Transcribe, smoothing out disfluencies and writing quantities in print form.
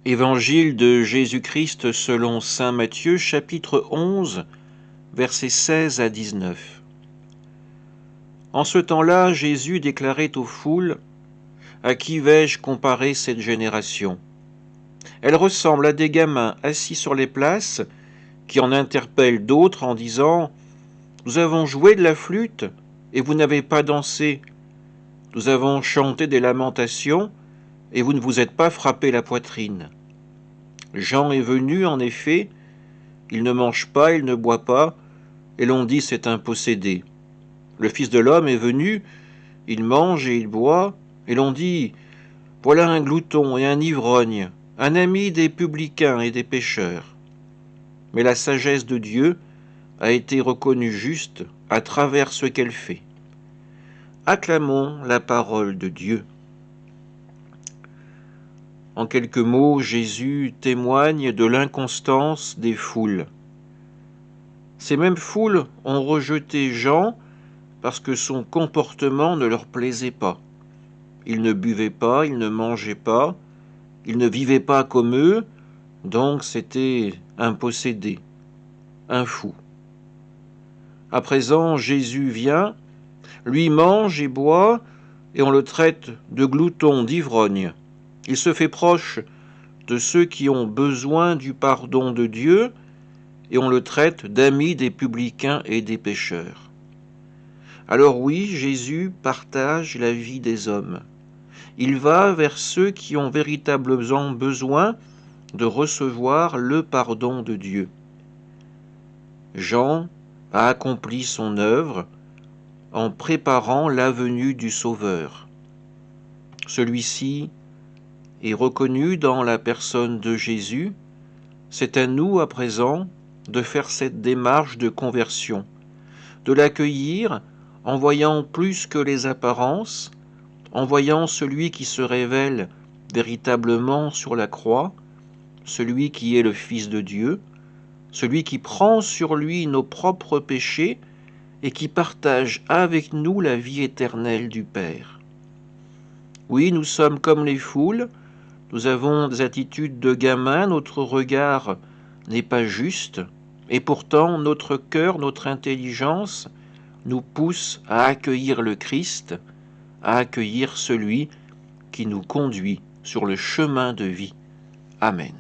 Évangile de Jésus-Christ selon saint Matthieu, chapitre 11, versets 16 à 19. En ce temps-là, Jésus déclarait aux foules : « À qui vais-je comparer cette génération ? Elle ressemble à des gamins assis sur les places qui en interpellent d'autres en disant : « Nous avons joué de la flûte et vous n'avez pas dansé. Nous avons chanté des lamentations et vous ne vous êtes pas frappé la poitrine. » Jean est venu, en effet, il ne mange pas, il ne boit pas, et l'on dit c'est un possédé. Le Fils de l'homme est venu, il mange et il boit, et l'on dit voilà un glouton et un ivrogne, un ami des publicains et des pécheurs. Mais la sagesse de Dieu a été reconnue juste à travers ce qu'elle fait. Acclamons la parole de Dieu. En quelques mots, Jésus témoigne de l'inconstance des foules. Ces mêmes foules ont rejeté Jean parce que son comportement ne leur plaisait pas. Il ne buvait pas, il ne mangeait pas, il ne vivait pas comme eux, donc c'était un possédé, un fou. À présent, Jésus vient, lui mange et boit, et on le traite de glouton, d'ivrogne. Il se fait proche de ceux qui ont besoin du pardon de Dieu, et on le traite d'ami des publicains et des pécheurs. Alors oui, Jésus partage la vie des hommes. Il va vers ceux qui ont véritablement besoin de recevoir le pardon de Dieu. Jean a accompli son œuvre en préparant la venue du Sauveur. Celui-ci est reconnu dans la personne de Jésus. C'est à nous à présent de faire cette démarche de conversion, de l'accueillir en voyant plus que les apparences, en voyant celui qui se révèle véritablement sur la croix, celui qui est le Fils de Dieu, celui qui prend sur lui nos propres péchés et qui partage avec nous la vie éternelle du Père. Oui, nous sommes comme les foules, nous avons des attitudes de gamins, notre regard n'est pas juste, et pourtant notre cœur, notre intelligence nous pousse à accueillir le Christ, à accueillir celui qui nous conduit sur le chemin de vie. Amen.